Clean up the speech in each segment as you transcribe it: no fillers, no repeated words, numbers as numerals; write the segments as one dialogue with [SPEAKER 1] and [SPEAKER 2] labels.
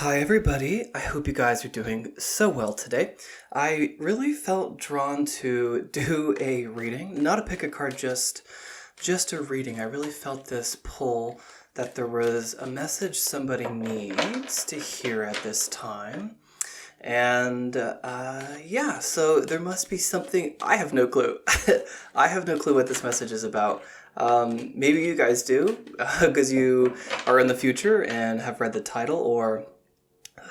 [SPEAKER 1] Hi, everybody. I hope you guys are doing so well today. I really felt drawn to do a reading, not a pick a card, just a reading. I really felt this pull that there was a message somebody needs to hear at this time. And yeah, so there must be something. I have no clue. I have no clue what this message is about. Maybe you guys do, because you are in the future and have read the title, or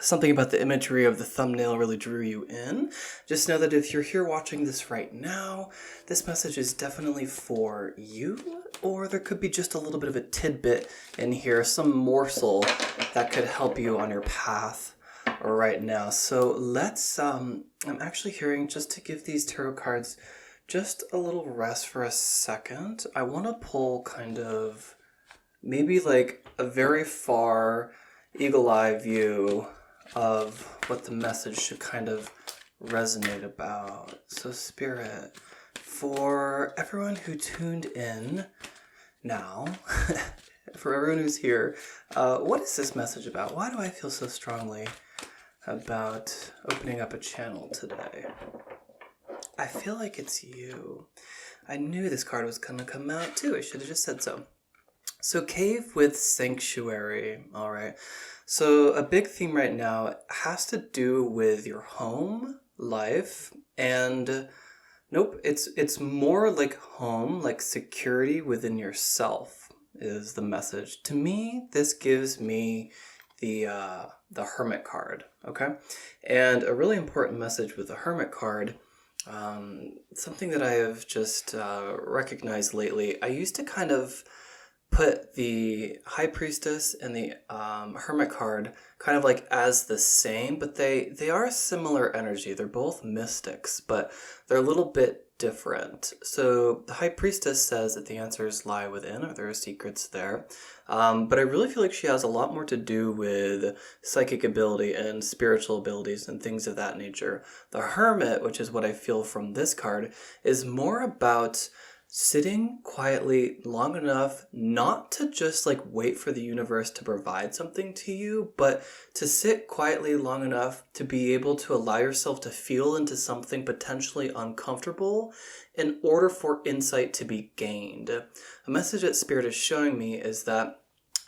[SPEAKER 1] something about the imagery of the thumbnail really drew you in. Just know that if you're here watching this right now, this message is definitely for you, or there could be just a little bit of a tidbit in here, some morsel that could help you on your path right now. So I'm actually hearing, just to give these tarot cards just a little rest for a second, I want to pull kind of maybe like a very far eagle eye view of what the message should kind of resonate about. So Spirit, for everyone who tuned in now, for everyone who's here, what is this message about? Why do I feel so strongly about opening up a channel today? I feel like it's you. I knew this card was going to come out too. I should have just said so. So Cave with Sanctuary, all right. So a big theme right now has to do with your home life, and nope, it's more like home, like security within yourself is the message. To me, this gives me the Hermit card, okay? And a really important message with the Hermit card, something that I have just recognized lately. I used to kind of put the High Priestess and the Hermit card kind of like as the same, but they are a similar energy. They're both mystics, but they're a little bit different. So the High Priestess says that the answers lie within, or there are secrets there. But I really feel like she has a lot more to do with psychic ability and spiritual abilities and things of that nature. The Hermit, which is what I feel from this card, is more about sitting quietly long enough not to just like wait for the universe to provide something to you, but to sit quietly long enough to be able to allow yourself to feel into something potentially uncomfortable in order for insight to be gained. A message that Spirit is showing me is that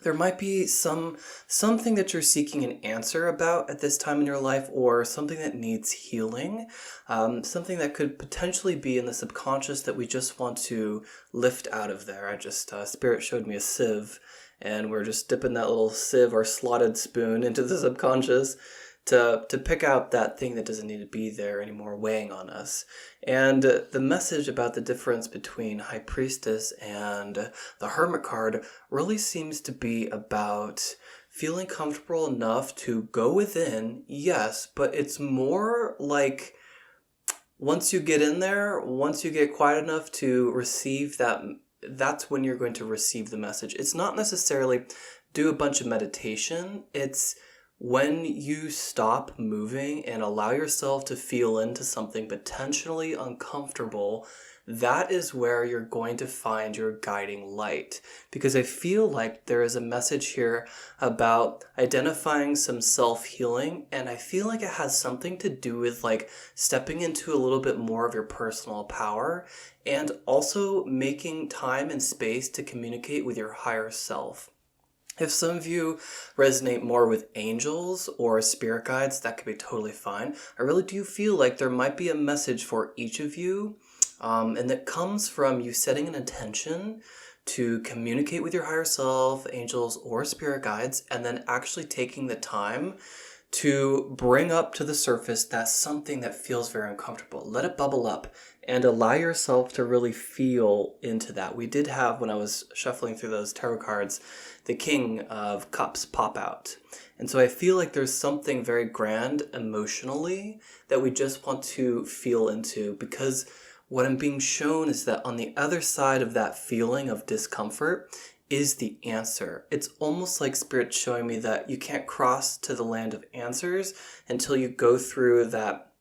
[SPEAKER 1] there might be something that you're seeking an answer about at this time in your life, or something that needs healing, something that could potentially be in the subconscious that we just want to lift out of there. Spirit showed me a sieve, and we're just dipping that little sieve or slotted spoon into the subconscious to pick out that thing that doesn't need to be there anymore, weighing on us. And the message about the difference between High Priestess and the Hermit card really seems to be about feeling comfortable enough to go within, yes, but it's more like once you get in there, once you get quiet enough to receive that, that's when you're going to receive the message. It's not necessarily do a bunch of meditation. It's when you stop moving and allow yourself to feel into something potentially uncomfortable, that is where you're going to find your guiding light. Because I feel like there is a message here about identifying some self-healing, and I feel like it has something to do with like stepping into a little bit more of your personal power, and also making time and space to communicate with your higher self. If some of you resonate more with angels or spirit guides, that could be totally fine. I really do feel like there might be a message for each of you, and that comes from you setting an intention to communicate with your higher self, angels, or spirit guides, and then actually taking the time to bring up to the surface that's something that feels very uncomfortable. Let it bubble up and allow yourself to really feel into that. We did have, when I was shuffling through those tarot cards, the King of Cups pop out. And so I feel like there's something very grand emotionally that we just want to feel into, because what I'm being shown is that on the other side of that feeling of discomfort is the answer. It's almost like Spirit showing me that you can't cross to the land of answers until you go through that,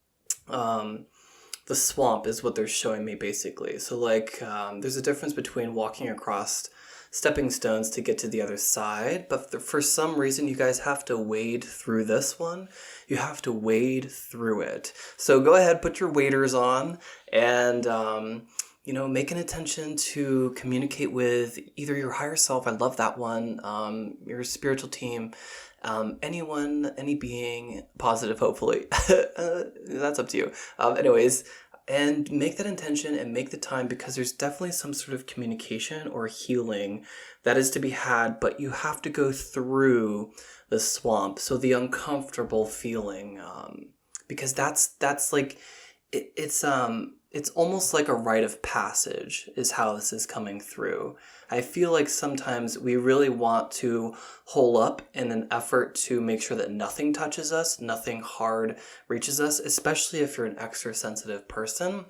[SPEAKER 1] the swamp is what they're showing me basically. So like there's a difference between walking across stepping stones to get to the other side. But for some reason, you guys have to wade through this one. You have to wade through it. So go ahead, put your waders on, and make an intention to communicate with either your higher self. I love that one. Your spiritual team. Anyone, any being, positive, hopefully. That's up to you. Anyways, and make that intention and make the time, because there's definitely some sort of communication or healing that is to be had, but you have to go through the swamp. So the uncomfortable feeling, because that's like, it's almost like a rite of passage is how this is coming through. I feel like sometimes we really want to hole up in an effort to make sure that nothing touches us, nothing hard reaches us, especially if you're an extra sensitive person.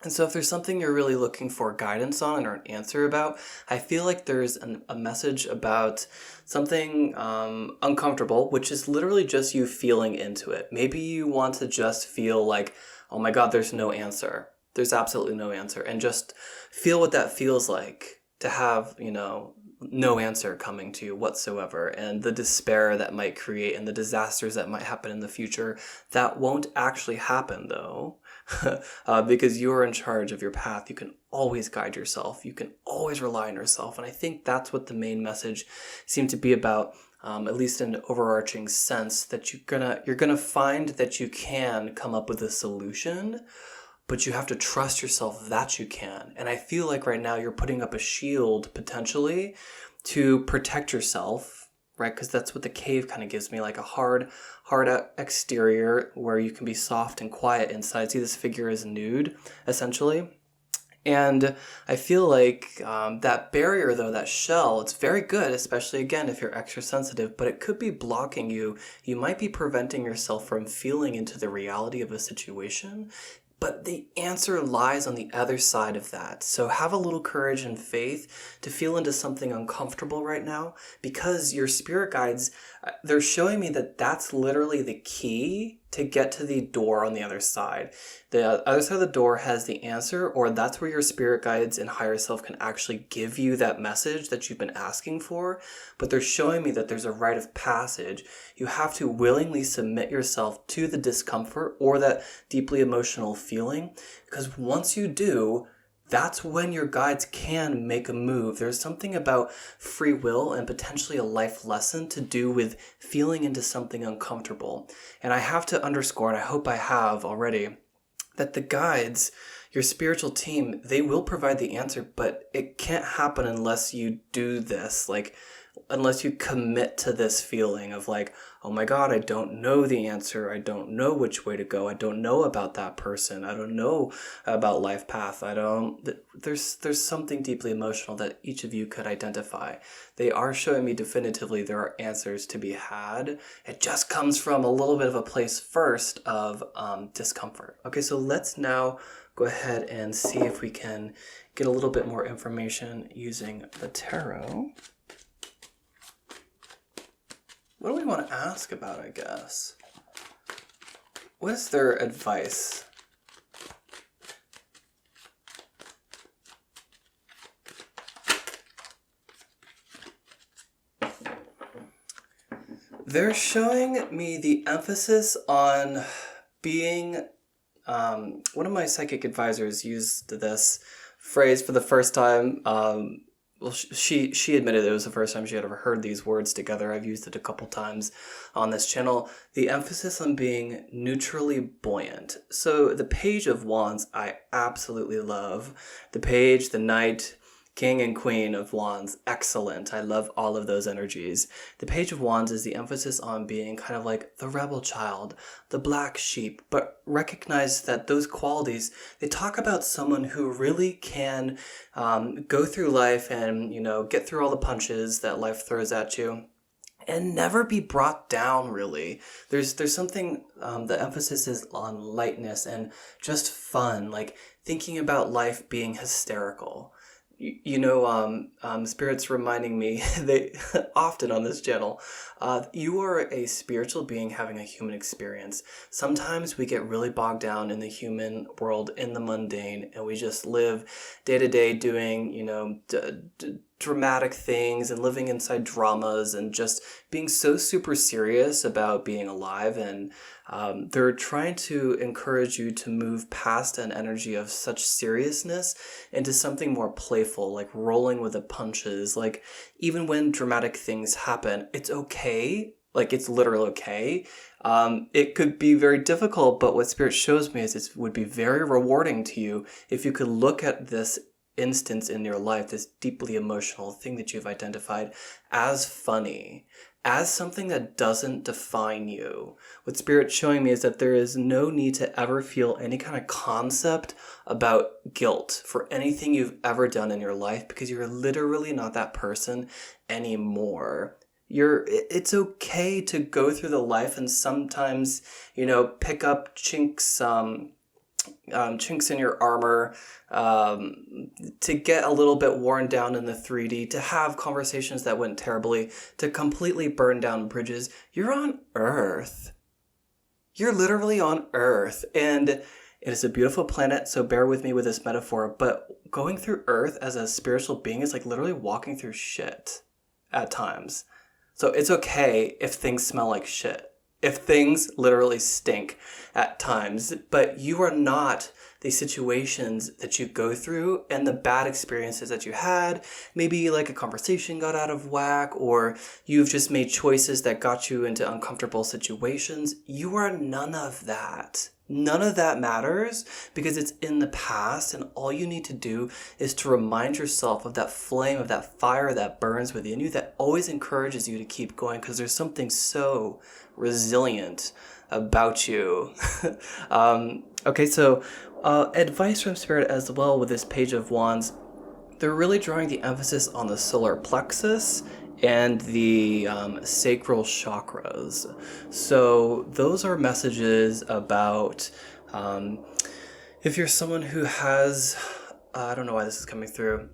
[SPEAKER 1] And so if there's something you're really looking for guidance on or an answer about, I feel like there's a message about something uncomfortable, which is literally just you feeling into it. Maybe you want to just feel like, oh my God, there's no answer. There's absolutely no answer. And just feel what that feels like to have, no answer coming to you whatsoever. And the despair that might create and the disasters that might happen in the future. That won't actually happen though, because you're in charge of your path. You can always guide yourself. You can always rely on yourself. And I think that's what the main message seemed to be about. At least in an overarching sense, that you're gonna find that you can come up with a solution, but you have to trust yourself that you can. And I feel like right now you're putting up a shield potentially to protect yourself, right? Because that's what the cave kind of gives me, like a hard exterior where you can be soft and quiet inside. See, this figure is nude, essentially. And I feel like that barrier, though, that shell, it's very good, especially, again, if you're extra sensitive, but it could be blocking you. You might be preventing yourself from feeling into the reality of a situation. But the answer lies on the other side of that. So have a little courage and faith to feel into something uncomfortable right now, because your spirit guides, they're showing me that that's literally the key to get to the door on the other side. The other side of the door has the answer, or that's where your spirit guides and higher self can actually give you that message that you've been asking for. But they're showing me that there's a rite of passage. You have to willingly submit yourself to the discomfort or that deeply emotional feeling, because once you do, that's when your guides can make a move. There's something about free will and potentially a life lesson to do with feeling into something uncomfortable. And I have to underscore, and I hope I have already, that the guides, your spiritual team, they will provide the answer, but it can't happen unless you do this. Like, unless you commit to this feeling of like, oh my God, I don't know the answer. I don't know which way to go. I don't know about that person. I don't know about life path. There's something deeply emotional that each of you could identify. They are showing me definitively there are answers to be had. It just comes from a little bit of a place first of discomfort. Okay, so let's now go ahead and see if we can get a little bit more information using the tarot. What do we want to ask about, I guess? What is their advice? They're showing me the emphasis on being... one of my psychic advisors used this phrase for the first time. Well, she admitted it was the first time she had ever heard these words together. I've used it a couple times on this channel. The emphasis on being neutrally buoyant. So the Page of Wands, I absolutely love. The Page, the Knight, King and Queen of Wands, excellent. I love all of those energies. The Page of Wands is the emphasis on being kind of like the rebel child, the black sheep, but recognize that those qualities, they talk about someone who really can go through life and, get through all the punches that life throws at you and never be brought down, really. There's something, the emphasis is on lightness and just fun, like thinking about life being hysterical. Spirit's reminding me, they often on this channel, you are a spiritual being having a human experience. Sometimes we get really bogged down in the human world, in the mundane, and we just live day to day doing, dramatic things and living inside dramas and just being so super serious about being alive. And they're trying to encourage you to move past an energy of such seriousness into something more playful, like rolling with the punches. Like, even when dramatic things happen, it's okay. Like, it's literally okay. It could be very difficult, but what Spirit shows me is it would be very rewarding to you if you could look at this instance in your life, this deeply emotional thing that you've identified, as funny, as something that doesn't define you. What Spirit's showing me is that there is no need to ever feel any kind of concept about guilt for anything you've ever done in your life, because you're literally not that person anymore. It's okay to go through the life and sometimes, pick up chinks in your armor, to get a little bit worn down in the 3D, to have conversations that went terribly, to completely burn down bridges. You're on Earth. You're literally on Earth. And it is a beautiful planet, so bear with me with this metaphor, but going through Earth as a spiritual being is like literally walking through shit at times. So it's okay if things smell like shit, if things literally stink at times, but you are not the situations that you go through and the bad experiences that you had. Maybe like a conversation got out of whack, or you've just made choices that got you into uncomfortable situations. You are none of that. None of that matters because it's in the past, and all you need to do is to remind yourself of that flame, of that fire that burns within you that always encourages you to keep going, because there's something so resilient about you. Okay, so advice from Spirit as well with this Page of Wands. They're really drawing the emphasis on the solar plexus and the sacral chakras. So those are messages about if you're someone who has, I don't know why this is coming through.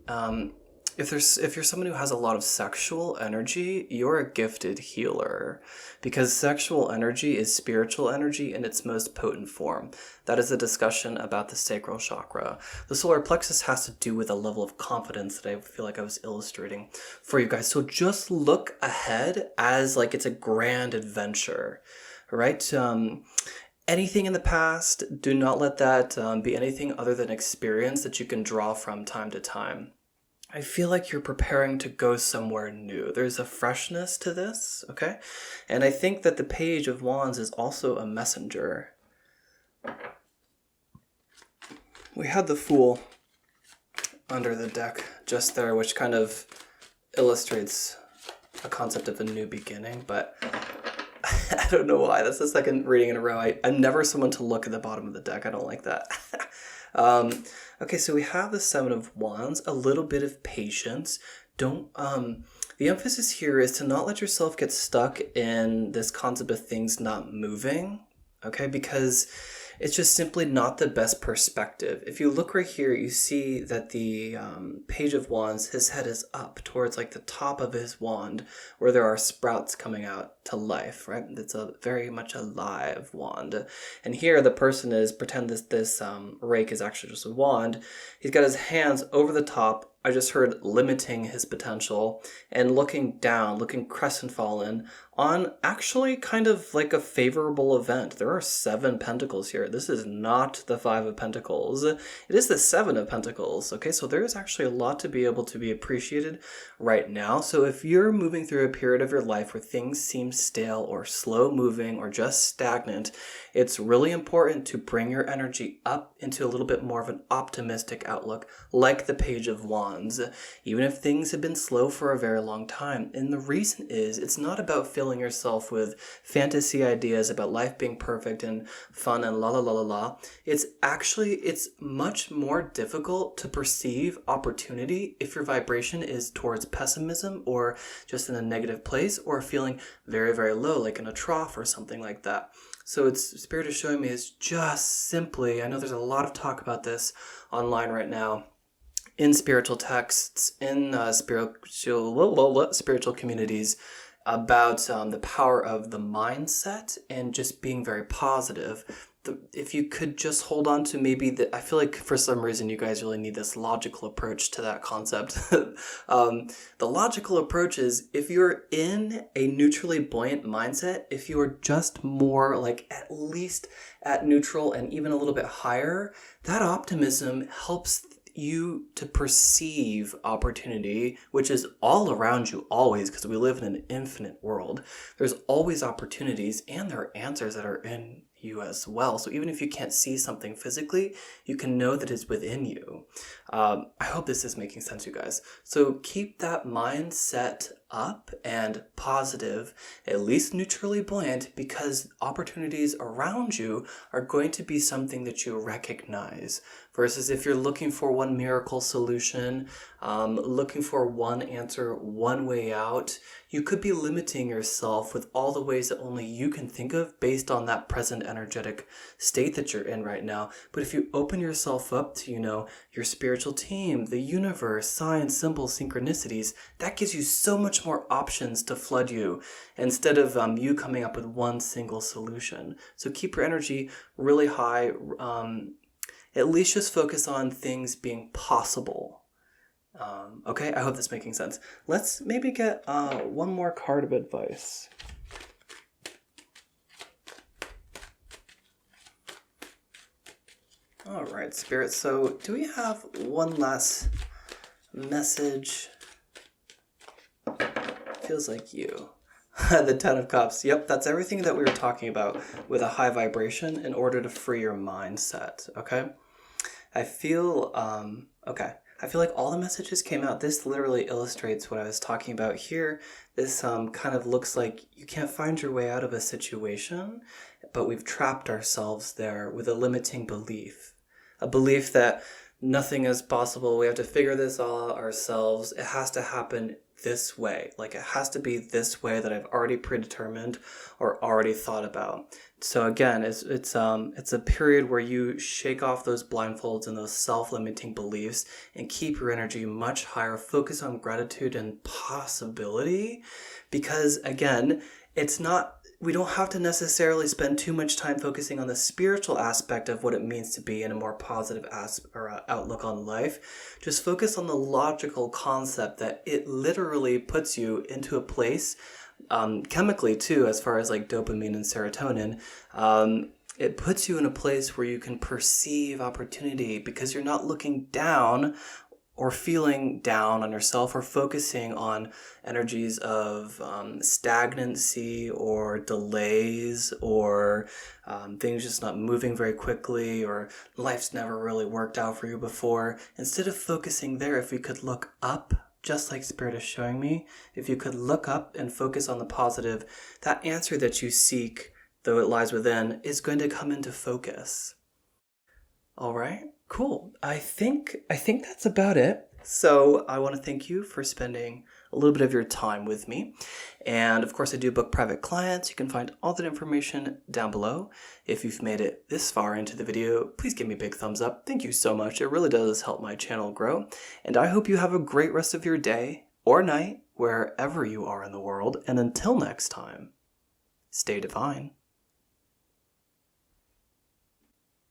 [SPEAKER 1] If you're someone who has a lot of sexual energy, you're a gifted healer, because sexual energy is spiritual energy in its most potent form. That is a discussion about the sacral chakra. The solar plexus has to do with a level of confidence that I feel like I was illustrating for you guys. So just look ahead as like it's a grand adventure, right? Anything in the past, do not let that be anything other than experience that you can draw from time to time. I feel like you're preparing to go somewhere new. There's a freshness to this, okay? And I think that the Page of Wands is also a messenger. We had the Fool under the deck just there, which kind of illustrates a concept of a new beginning, but I don't know why. That's the second reading in a row. I'm never someone to look at the bottom of the deck. I don't like that. Okay, so we have the Seven of Wands, a little bit of patience. The emphasis here is to not let yourself get stuck in this concept of things not moving, okay? Because it's just simply not the best perspective. If you look right here, you see that the Page of Wands, his head is up towards like the top of his wand, where there are sprouts coming out to life, right? It's a very much alive wand. And here the person is, pretend this rake is actually just a wand. He's got his hands over the top. I just heard limiting his potential and looking down, looking crestfallen on actually kind of like a favorable event. There are 7 pentacles here. This is not the 5 of Pentacles. It is the 7 of Pentacles. Okay, so there is actually a lot to be able to be appreciated right now. So if you're moving through a period of your life where things seem stale or slow moving or just stagnant, it's really important to bring your energy up into a little bit more of an optimistic outlook, like the Page of Wands, even if things have been slow for a very long time. And the reason is, it's not about filling yourself with fantasy ideas about life being perfect and fun and la la la la la. It's much more difficult to perceive opportunity if your vibration is towards pessimism or just in a negative place, or feeling very, very low, like in a trough or something like that. So Spirit is showing me is just simply, I know there's a lot of talk about this online right now, in spiritual texts, in spiritual communities, about the power of the mindset and just being very positive. if you could just hold on to maybe I feel like for some reason you guys really need this logical approach to that concept. The logical approach is if you're in a neutrally buoyant mindset, if you're just more like at least at neutral and even a little bit higher, that optimism helps you to perceive opportunity, which is all around you always, because we live in an infinite world. There's always opportunities, and there are answers that are in you as well. So even if you can't see something physically, you can know that it's within you. I hope this is making sense, you guys. So keep that mindset up and positive, at least neutrally buoyant, because opportunities around you are going to be something that you recognize. Versus if you're looking for one miracle solution, looking for one answer, one way out, you could be limiting yourself with all the ways that only you can think of based on that present energetic state that you're in right now. But if you open yourself up to, your spiritual team, the universe, science, symbols, synchronicities, that gives you so much more options to flood you instead of you coming up with one single solution. So keep your energy really high. At least just focus on things being possible. Okay, I hope that's making sense. Let's maybe get one more card of advice. All right, Spirit. So do we have one last message? Feels like you. The Ten of Cups. Yep, that's everything that we were talking about with a high vibration in order to free your mindset, okay? I feel like all the messages came out. This literally illustrates what I was talking about here. This kind of looks like you can't find your way out of a situation, but we've trapped ourselves there with a limiting belief. A belief that nothing is possible. We have to figure this all out ourselves. It has to happen this way. Like it has to be this way that I've already predetermined or already thought about. So again, it's a period where you shake off those blindfolds and those self-limiting beliefs and keep your energy much higher. Focus on gratitude and possibility, because again, we don't have to necessarily spend too much time focusing on the spiritual aspect of what it means to be in a more positive outlook on life. Just focus on the logical concept that it literally puts you into a place, chemically too, as far as like dopamine and serotonin. It puts you in a place where you can perceive opportunity because you're not looking down or feeling down on yourself or focusing on energies of stagnancy or delays or things just not moving very quickly or life's never really worked out for you before. Instead of focusing there, if we could look up, just like Spirit is showing me, if you could look up and focus on the positive, that answer that you seek, though it lies within, is going to come into focus. All right, cool. I think that's about it. So I want to thank you for spending a little bit of your time with me. And of course, I do book private clients. You can find all that information down below. If you've made it this far into the video, please give me a big thumbs up. Thank you so much. It really does help my channel grow. And I hope you have a great rest of your day or night, wherever you are in the world. And until next time, stay divine.